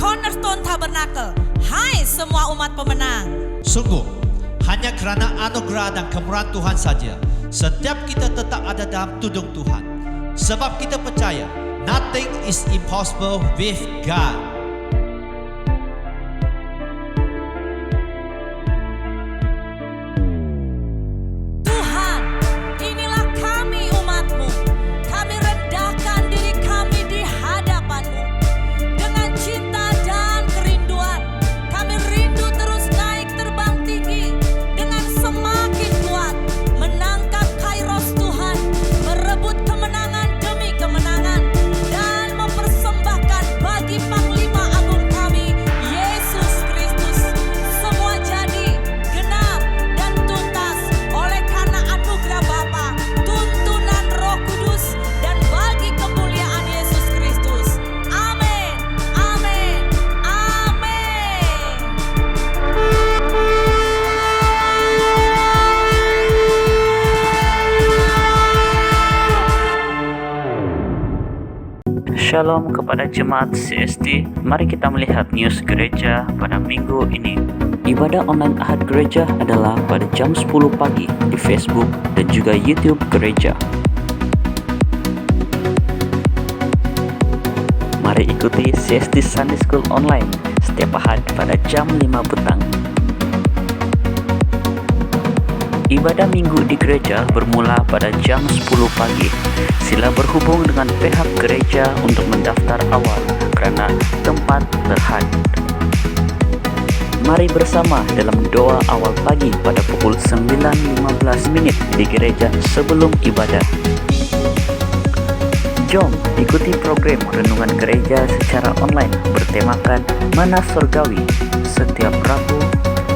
Cornerstone Tabernacle. Hai semua umat pemenang. Sungguh, hanya kerana anugerah dan kemurahan Tuhan saja, setiap kita tetap ada dalam tudung Tuhan. Sebab kita percaya, nothing is impossible with God. Tuhan, inilah kami umat-Mu. Kami rendahkan diri kami di hadapan-Mu. Dengan cinta dan kerinduan, kami rindu terus naik terbang tinggi. Dengan semakin kuat, menangkap kairos Tuhan. Merebut kemenangan demi kemenangan. Dan mempersembahkan bagi Panglima Agung kami, Yesus Kristus. Semua jadi, genap, dan tuntas oleh karena anugerah Bapa, tuntunan Roh Kudus, dan bagi kemuliaan Yesus Kristus. Amin, amin, amin. Shalom kepada jemaat CST. Mari kita melihat news gereja pada minggu ini. Ibadah online Ahad gereja adalah pada jam 10 pagi di Facebook dan juga YouTube gereja. Mari ikuti CST Sunday School online setiap Ahad pada jam 5 petang. Ibadah minggu di gereja bermula pada jam 10 pagi. Sila berhubung dengan pihak gereja untuk mendaftar awal karena tempat terhad. Mari bersama dalam doa awal pagi pada pukul 9.15 di gereja sebelum ibadah. Jom ikuti program renungan gereja secara online bertemakan Mana Surgawi setiap Rabu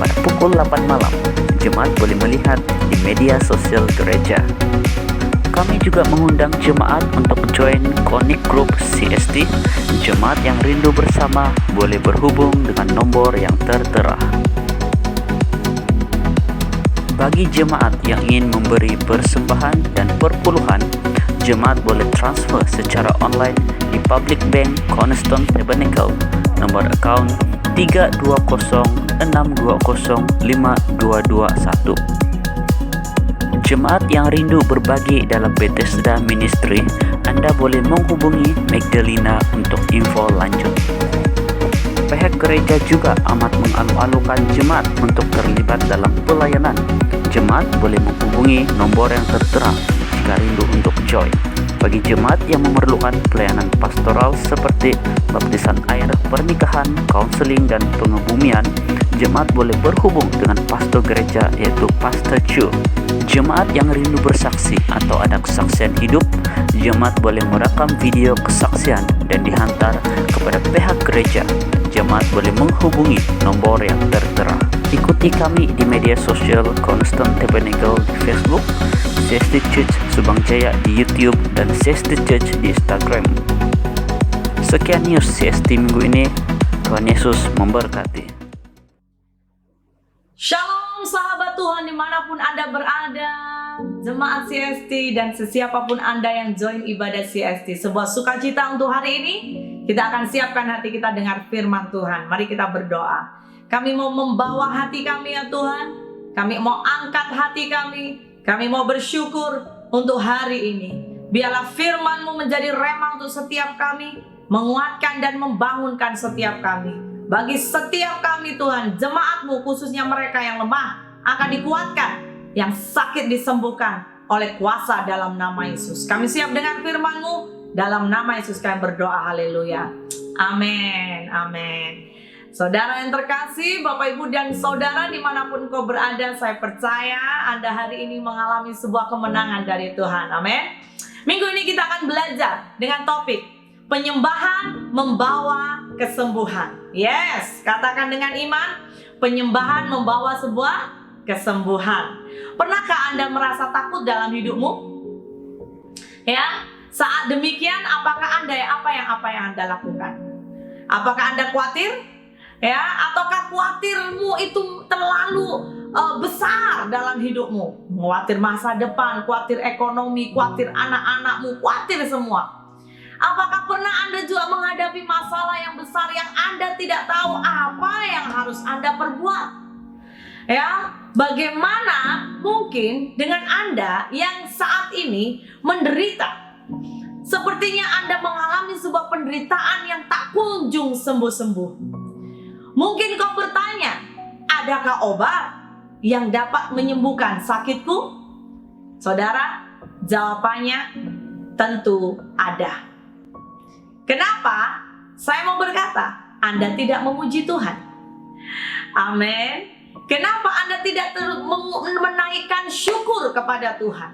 pada pukul 8 malam. Jemaat boleh melihat di media sosial gereja. Kami juga mengundang jemaat untuk join Connect Group CST. Jemaat yang rindu bersama boleh berhubung dengan nomor yang tertera. Bagi jemaat yang ingin memberi persembahan dan perpuluhan, jemaat boleh transfer secara online di Public Bank Cornerstone Tabernacle, nomor akaun 32062052221. Jemaat yang rindu berbagi dalam Bethesda Ministry, Anda boleh menghubungi Magdalena untuk info lanjut. Pihak gereja juga amat mengalu-alukan jemaat untuk terlibat dalam pelayanan. Jemaat boleh menghubungi nomor yang tertera jika rindu untuk join. Bagi jemaat yang memerlukan pelayanan pastoral seperti baptisan air, pernikahan, kaunseling, dan pengebumian, jemaat boleh berhubung dengan pastor gereja yaitu Pastor Chu. Jemaat yang rindu bersaksi atau ada kesaksian hidup, jemaat boleh merekam video kesaksian dan dihantar kepada pihak gereja. Jemaat boleh menghubungi nomor yang tertera. Ikuti kami di media sosial Cornerstone Tabernacle di Facebook, CST Church Subang Jaya di YouTube, dan CST Church di Instagram. Sekian news CST minggu ini. Tuhan Yesus memberkati. Shalom sahabat Tuhan dimanapun Anda berada, jemaat CST dan sesiapapun Anda yang join ibadah CST. Sebuah sukacita untuk hari ini. Kita akan siapkan hati kita dengar firman Tuhan. Mari kita berdoa. Kami mau membawa hati kami ya Tuhan. Kami mau angkat hati kami. Kami mau bersyukur untuk hari ini. Biarlah firman-Mu menjadi rema untuk setiap kami, menguatkan dan membangunkan setiap kami. Bagi setiap kami Tuhan, jemaat-Mu khususnya mereka yang lemah akan dikuatkan, yang sakit disembuhkan oleh kuasa dalam nama Yesus. Kami siap dengan firman-Mu, dalam nama Yesus kami berdoa, haleluya. Amin, amin. Saudara yang terkasih, Bapak Ibu dan Saudara dimanapun kau berada, saya percaya Anda hari ini mengalami sebuah kemenangan dari Tuhan, amin. Minggu ini kita akan belajar dengan topik penyembahan membawa kesembuhan. Yes, katakan dengan iman, penyembahan membawa sebuah kesembuhan. Pernahkah Anda merasa takut dalam hidupmu? Ya, saat demikian apakah Anda apa yang Anda lakukan? Apakah Anda khawatir? Ya, ataukah khawatirmu itu terlalu besar dalam hidupmu? Khawatir masa depan, khawatir ekonomi, khawatir anak-anakmu, khawatir semua. Apakah pernah Anda juga menghadapi masalah yang besar yang Anda tidak tahu apa yang harus Anda perbuat? Ya, bagaimana mungkin dengan Anda yang saat ini menderita? Sepertinya Anda mengalami sebuah penderitaan yang tak kunjung sembuh-sembuh. Mungkin kau bertanya, adakah obat yang dapat menyembuhkan sakitku? Saudara, jawabannya tentu ada. Kenapa? Saya mau berkata, Anda tidak memuji Tuhan. Amin. Kenapa Anda tidak menaikkan syukur kepada Tuhan?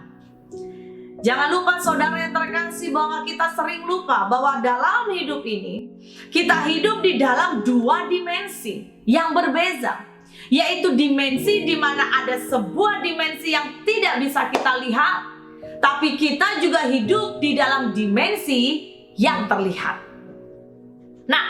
Jangan lupa saudara yang terkasih bahwa kita sering lupa bahwa dalam hidup ini kita hidup di dalam dua dimensi yang berbeza, yaitu dimensi di mana ada sebuah dimensi yang tidak bisa kita lihat, tapi kita juga hidup di dalam dimensi yang terlihat. Nah,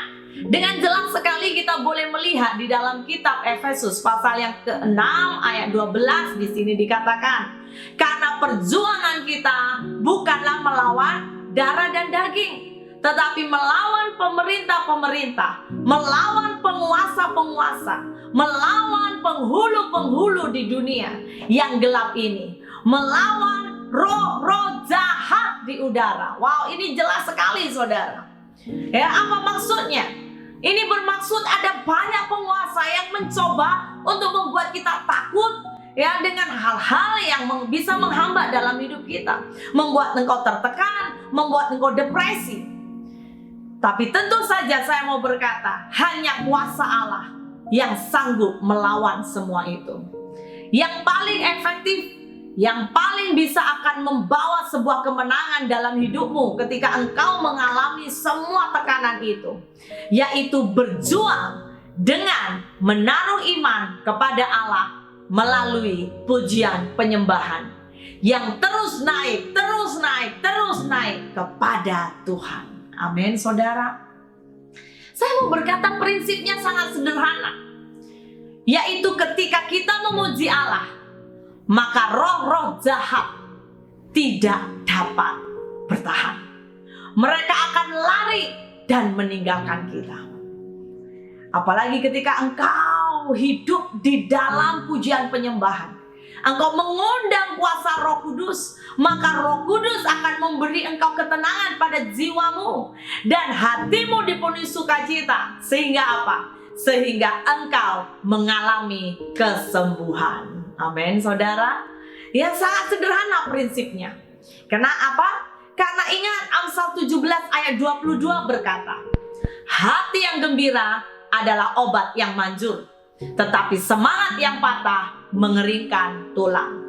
dengan jelas sekali kita boleh melihat di dalam kitab Efesus pasal yang ke-6 ayat 12 di sini dikatakan, karena perjuangan kita bukanlah melawan darah dan daging, tetapi melawan pemerintah-pemerintah, melawan penguasa-penguasa, melawan penghulu-penghulu di dunia yang gelap ini, melawan roh-roh jahat di udara. Wow, ini jelas sekali saudara. Ya, apa maksudnya? Ini bermaksud ada banyak penguasa yang mencoba untuk membuat kita takut, ya, dengan hal-hal yang bisa menghambat dalam hidup kita, membuat engkau tertekan, membuat engkau depresi. Tapi tentu saja saya mau berkata, hanya kuasa Allah yang sanggup melawan semua itu. Yang paling efektif, yang paling bisa akan membawa sebuah kemenangan dalam hidupmu ketika engkau mengalami semua tekanan itu, yaitu berjuang dengan menaruh iman kepada Allah melalui pujian penyembahan yang terus naik kepada Tuhan. Amin, saudara. Saya mau berkata prinsipnya sangat sederhana, yaitu ketika kita memuji Allah, maka roh-roh jahat tidak dapat bertahan. Mereka akan lari dan meninggalkan kita. Apalagi ketika engkau hidup di dalam pujian penyembahan, engkau mengundang kuasa Roh Kudus, maka Roh Kudus akan memberi engkau ketenangan pada jiwamu dan hatimu dipenuhi sukacita. Sehingga apa? Sehingga engkau mengalami kesembuhan. Amin, saudara. Yang sangat sederhana prinsipnya. Karena apa? Karena ingat Amsal 17 ayat 22 berkata, hati yang gembira adalah obat yang manjur, tetapi semangat yang patah mengeringkan tulang.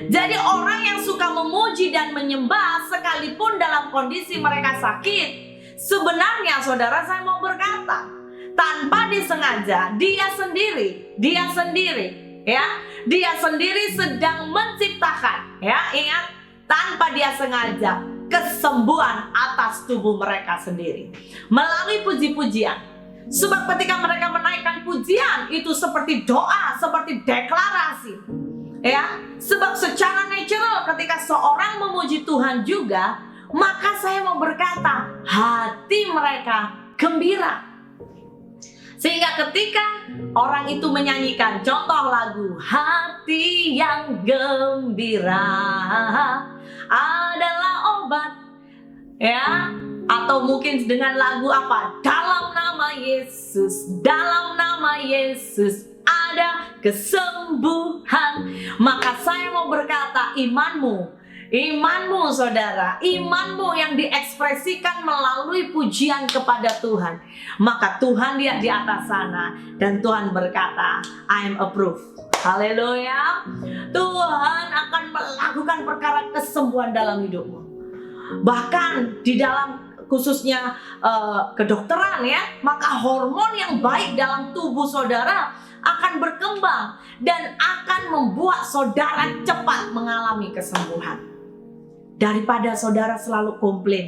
Jadi orang yang suka memuji dan menyembah sekalipun dalam kondisi mereka sakit, sebenarnya saudara, saya mau berkata, tanpa disengaja dia sendiri sedang menciptakan, ya, ingat, tanpa dia sengaja kesembuhan atas tubuh mereka sendiri melalui puji-pujian. Sebab ketika mereka menaikkan pujian itu seperti doa, seperti deklarasi, ya. Sebab secara natural ketika seorang memuji Tuhan juga, maka saya mau berkata hati mereka gembira. Sehingga ketika orang itu menyanyikan contoh lagu hati yang gembira adalah obat, ya, atau mungkin dengan lagu apa, dalam nama Yesus ada kesembuhan, maka saya mau berkata imanmu saudara, imanmu yang diekspresikan melalui pujian kepada Tuhan, maka Tuhan lihat di atas sana dan Tuhan berkata, I am approved. Haleluya. Tuhan akan melakukan perkara kesembuhan dalam hidupmu. Bahkan di dalam khususnya kedokteran, ya, maka hormon yang baik dalam tubuh saudara akan berkembang dan akan membuat saudara cepat mengalami kesembuhan. Daripada saudara selalu komplain,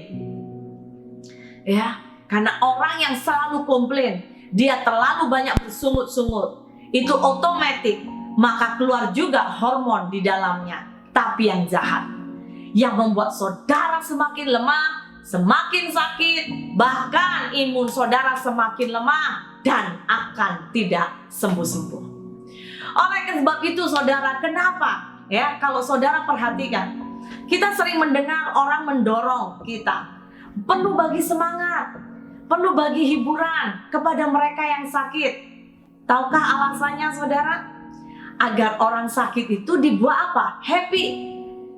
ya, karena orang yang selalu komplain, dia terlalu banyak bersungut-sungut, itu otomatis maka keluar juga hormon di dalamnya, tapi yang jahat, yang membuat saudara semakin lemah, semakin sakit, bahkan imun saudara semakin lemah dan akan tidak sembuh-sembuh. Oleh sebab itu saudara, kenapa? Ya, kalau saudara perhatikan, kita sering mendengar orang mendorong kita, perlu bagi semangat, perlu bagi hiburan kepada mereka yang sakit. Tahukah alasannya saudara? Agar orang sakit itu dibuat apa? Happy.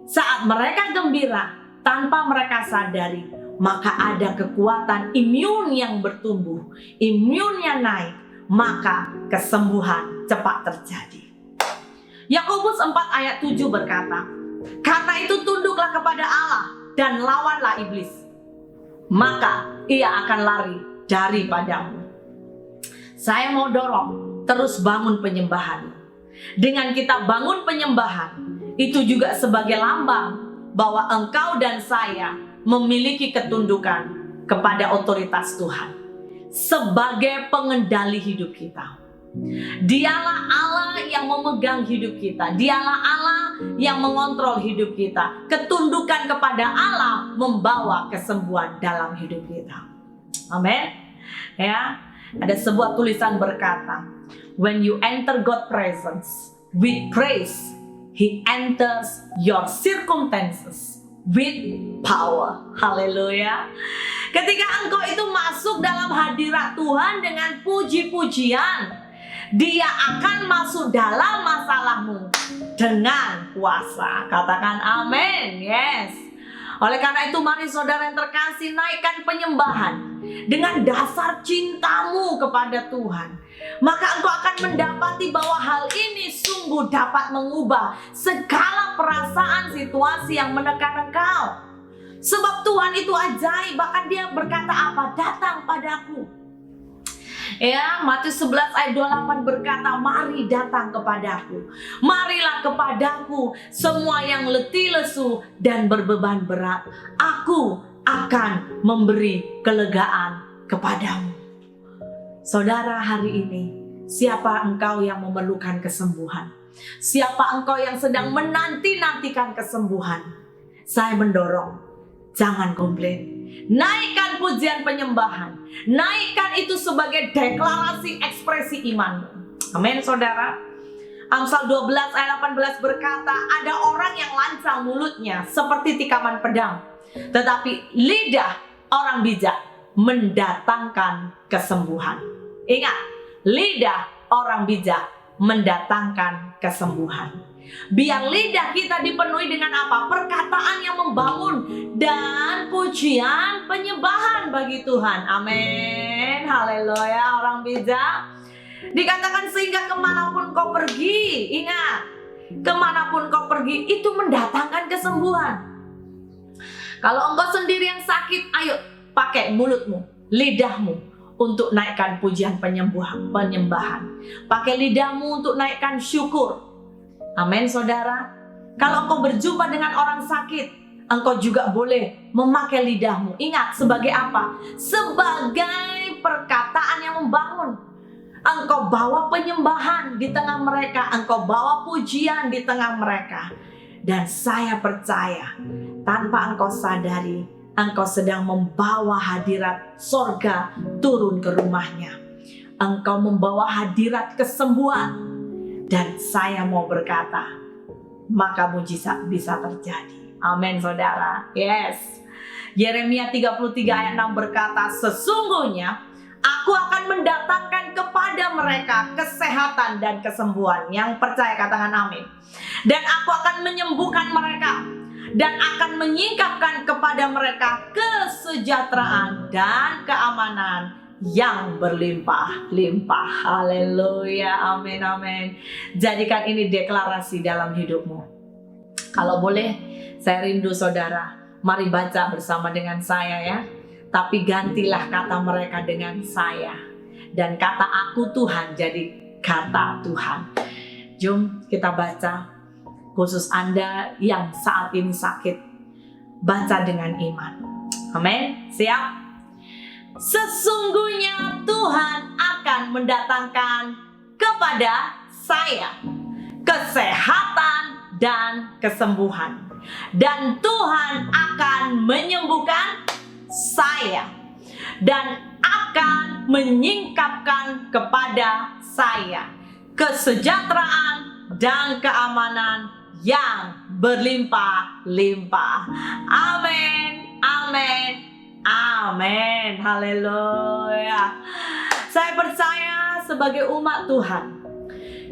Saat mereka gembira, tanpa mereka sadari, maka ada kekuatan imun yang bertumbuh, imunnya naik, maka kesembuhan cepat terjadi. Yakobus 4 ayat 7 berkata, karena itu tunduklah kepada Allah dan lawanlah iblis, maka ia akan lari daripadamu. Saya mau dorong, terus bangun penyembahan. Dengan kita bangun penyembahan, itu juga sebagai lambang bahwa engkau dan saya memiliki ketundukan kepada otoritas Tuhan sebagai pengendali hidup kita. Dialah Allah yang memegang hidup kita. Dialah Allah yang mengontrol hidup kita. Ketundukan kepada Allah membawa kesembuhan dalam hidup kita. Amin. Ya, ada sebuah tulisan berkata, when you enter God's presence with praise, He enters your circumstances with power. Haleluya. Ketika engkau itu masuk dalam hadirat Tuhan dengan puji-pujian, Dia akan masuk dalam masalahmu dengan kuasa. Katakan amin. Yes. Oleh karena itu mari saudara yang terkasih, naikkan penyembahan dengan dasar cintamu kepada Tuhan. Maka engkau akan mendapati bahwa hal ini sungguh dapat mengubah segala perasaan situasi yang menekan engkau. Sebab Tuhan itu ajaib, bahkan Dia berkata apa? Datang padaku. Ya, Matius 11 ayat 28 berkata, mari datang kepadaku. Marilah kepadaku semua yang letih lesu dan berbeban berat. Aku akan memberi kelegaan kepadamu. Saudara, hari ini siapa engkau yang memerlukan kesembuhan? Siapa engkau yang sedang menanti-nantikan kesembuhan? Saya mendorong, jangan komplain. Naikkan pujian penyembahan. Naikkan itu sebagai deklarasi ekspresi imanmu. Amin saudara. Amsal 12 ayat 18 berkata, ada orang yang lancang mulutnya seperti tikaman pedang, tetapi lidah orang bijak mendatangkan kesembuhan. Ingat, lidah orang bijak mendatangkan kesembuhan. Biar lidah kita dipenuhi dengan apa? Perkataan yang membangun dan pujian penyembahan bagi Tuhan. Amin. Haleluya. Orang bijak dikatakan sehingga kemanapun kau pergi, ingat, kemanapun kau pergi itu mendatangkan kesembuhan. Kalau engkau sendiri yang sakit, ayo pakai mulutmu, lidahmu untuk naikkan pujian penyembahan. Pakai lidahmu untuk naikkan syukur. Amin saudara. Kalau engkau berjumpa dengan orang sakit, engkau juga boleh memakai lidahmu. Ingat, sebagai apa? Sebagai perkataan yang membangun. Engkau bawa penyembahan di tengah mereka, engkau bawa pujian di tengah mereka. Dan saya percaya, tanpa engkau sadari, engkau sedang membawa hadirat sorga turun ke rumahnya. Engkau membawa hadirat kesembuhan. Dan saya mau berkata, maka mujizat bisa terjadi. Amin saudara. Yes. Yeremia 33 ayat 6 berkata, sesungguhnya aku akan mendatangkan kepada mereka kesehatan dan kesembuhan. Yang percaya katakan amin. Dan aku akan menyembuhkan mereka dan akan menyingkapkan kepada mereka kesejahteraan dan keamanan yang berlimpah-limpah. Haleluya. Amin, amin. Jadikan ini deklarasi dalam hidupmu. Kalau boleh, saya rindu saudara, mari baca bersama dengan saya ya. Tapi gantilah kata mereka dengan saya, dan kata aku Tuhan jadi kata Tuhan. Jom kita baca. Khusus Anda yang saat ini sakit, baca dengan iman. Amin. Siap? Sesungguhnya Tuhan akan mendatangkan kepada saya kesehatan dan kesembuhan, dan Tuhan akan menyembuhkan saya dan akan menyingkapkan kepada saya kesejahteraan dan keamanan yang berlimpah-limpah. Amin, amin, amin. Haleluya. Saya percaya sebagai umat Tuhan,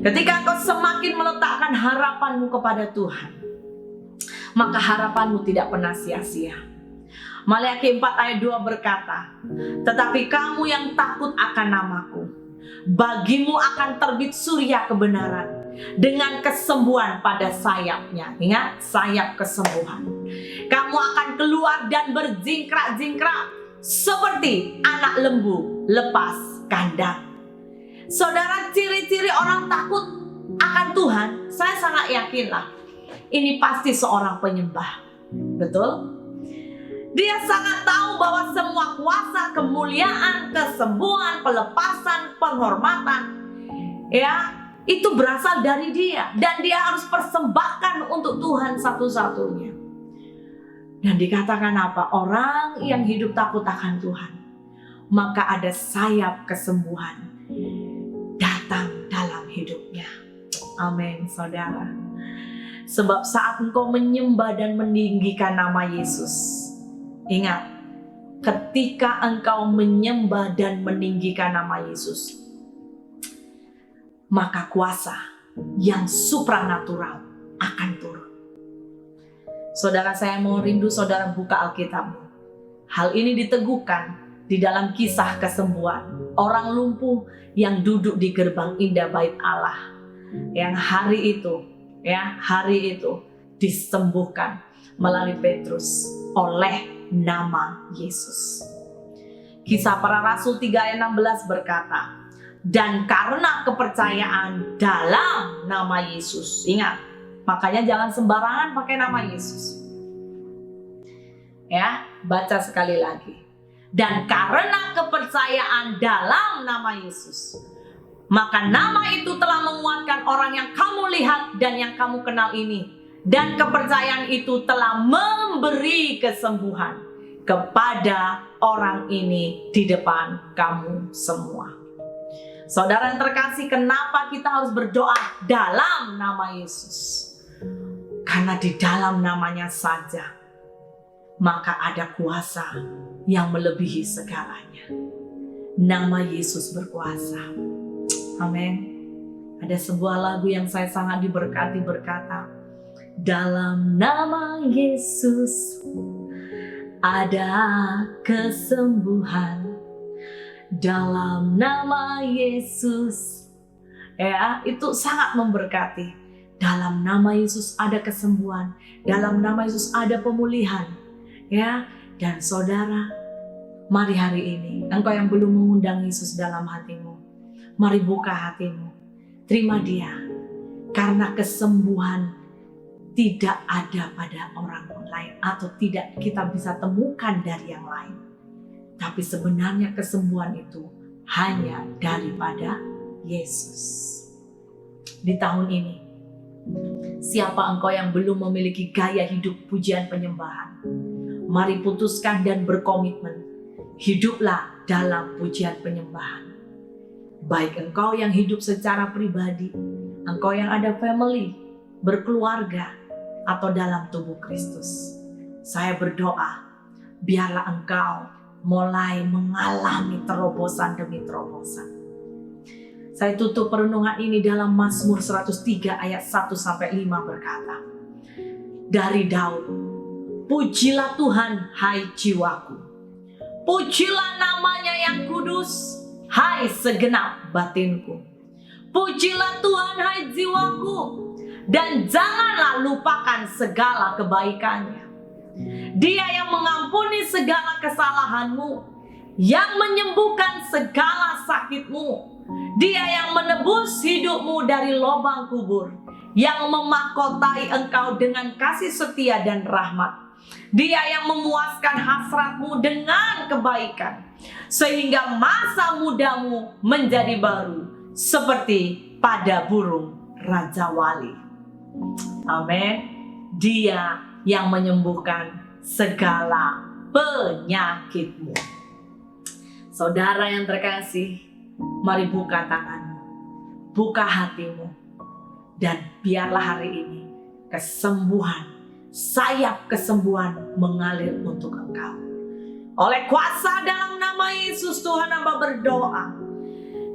ketika engkau semakin meletakkan harapanmu kepada Tuhan, maka harapanmu tidak pernah sia-sia. Maliaki 4 ayat 2 berkata, tetapi kamu yang takut akan namaku, bagimu akan terbit surya kebenaran dengan kesembuhan pada sayapnya. Ingat, sayap kesembuhan. Kamu akan keluar dan berjingkrak-jingkrak seperti anak lembu lepas kandang. Saudara, ciri-ciri orang takut akan Tuhan, saya sangat yakinlah ini pasti seorang penyembah. Betul? Dia sangat tahu bahwa semua kuasa, kemuliaan, kesembuhan, pelepasan, penghormatan, ya, itu berasal dari dia. Dan dia harus persembahkan untuk Tuhan satu-satunya. Dan dikatakan apa? Orang yang hidup takut akan Tuhan, maka ada sayap kesembuhan datang dalam hidupnya. Amin, saudara. Sebab saat engkau menyembah dan meninggikan nama Yesus, ingat, ketika engkau menyembah dan meninggikan nama Yesus, maka kuasa yang supranatural akan turun. Saudara, saya mau rindu saudara buka Alkitabmu. Hal ini diteguhkan di dalam kisah kesembuhan orang lumpuh yang duduk di gerbang indah bait Allah, yang hari itu disembuhkan melalui Petrus oleh nama Yesus. Kisah Para Rasul 3 ayat 16 berkata, dan karena kepercayaan dalam nama Yesus. Ingat, makanya jangan sembarangan pakai nama Yesus. Ya, baca sekali lagi. Dan karena kepercayaan dalam nama Yesus, maka nama itu telah menguatkan orang yang kamu lihat dan yang kamu kenal ini. Dan kepercayaan itu telah memberi kesembuhan kepada orang ini di depan kamu semua. Saudara yang terkasih, kenapa kita harus berdoa dalam nama Yesus? Karena di dalam namanya saja, maka ada kuasa yang melebihi segalanya. Nama Yesus berkuasa. Amin. Ada sebuah lagu yang saya sangat diberkati berkata, dalam nama Yesus ada kesembuhan. Dalam nama Yesus, ya, itu sangat memberkati. Dalam nama Yesus ada kesembuhan. Dalam nama Yesus ada pemulihan. Ya, dan saudara, mari hari ini, engkau yang belum mengundang Yesus dalam hatimu, mari buka hatimu, terima Dia, karena kesembuhan tidak ada pada orang lain atau tidak kita bisa temukan dari yang lain. Tapi sebenarnya kesembuhan itu hanya daripada Yesus. Di tahun ini, siapa engkau yang belum memiliki gaya hidup pujian penyembahan? Mari putuskan dan berkomitmen, hiduplah dalam pujian penyembahan. Baik engkau yang hidup secara pribadi, engkau yang ada family, berkeluarga, atau dalam tubuh Kristus. Saya berdoa, biarlah engkau mulai mengalami terobosan demi terobosan. Saya tutup perenungan ini dalam Mazmur 103 ayat 1-5 berkata, dari Daud, pujilah Tuhan, hai jiwaku. Pujilah namanya yang kudus, hai segenap batinku. Pujilah Tuhan, hai jiwaku, dan janganlah lupakan segala kebaikannya. Dia yang mengampuni segala kesalahanmu, yang menyembuhkan segala sakitmu. Dia yang menebus hidupmu dari lubang kubur, yang memahkotai engkau dengan kasih setia dan rahmat. Dia yang memuaskan hasratmu dengan kebaikan, sehingga masa mudamu menjadi baru seperti pada burung Raja Wali. Amin. Dia yang menyembuhkan segala penyakitmu. Saudara yang terkasih, mari buka tanganmu, buka hatimu, dan biarlah hari ini kesembuhan, sayap kesembuhan mengalir untuk engkau. Oleh kuasa dalam nama Yesus, Tuhan hamba berdoa,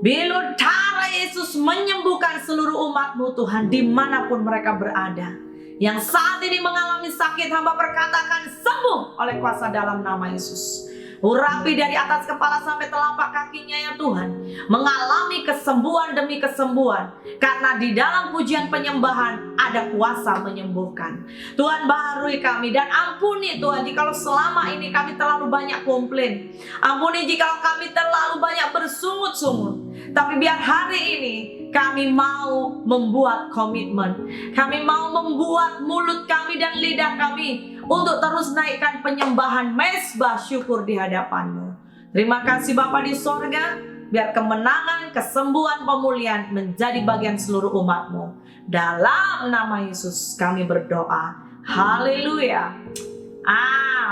biar cara Yesus menyembuhkan seluruh umat-Mu Tuhan dimanapun mereka berada. Yang saat ini mengalami sakit, hamba berkatakan sembuh oleh kuasa dalam nama Yesus. Urapi dari atas kepala sampai telapak kakinya ya Tuhan, mengalami kesembuhan demi kesembuhan, karena di dalam pujian penyembahan ada kuasa menyembuhkan. Tuhan, baharui kami dan ampuni Tuhan jikalau selama ini kami terlalu banyak komplain. Ampuni jikalau kami terlalu banyak bersungut-sungut. Tapi biar hari ini kami mau membuat komitmen, kami mau membuat mulut kami dan lidah kami untuk terus naikkan penyembahan mezbah syukur di hadapan-Mu. Terima kasih Bapa di sorga, biar kemenangan, kesembuhan, pemulihan menjadi bagian seluruh umat-Mu. Dalam nama Yesus kami berdoa. Haleluya.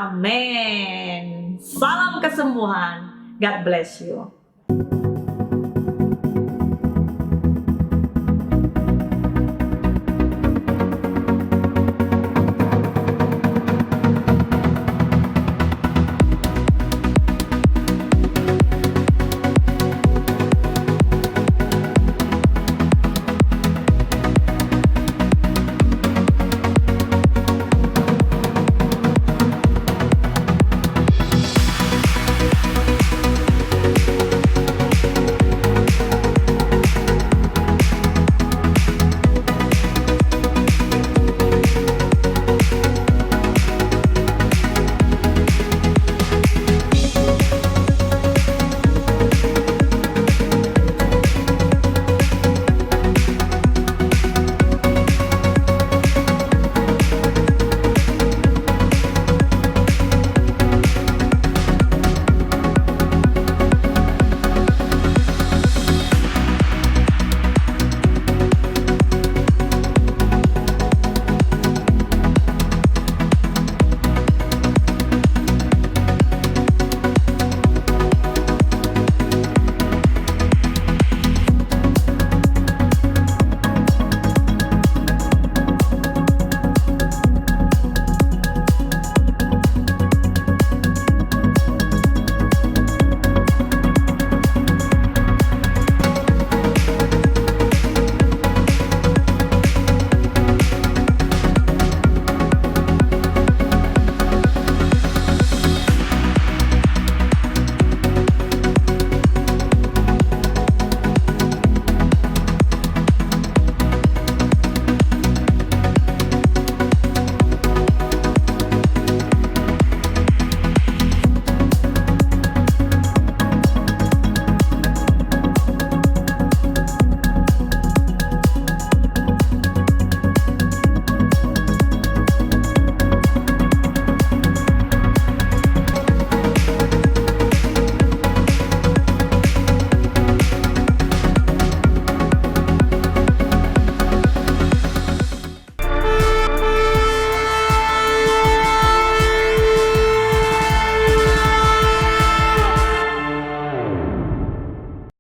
Amin. Salam kesembuhan. God bless you.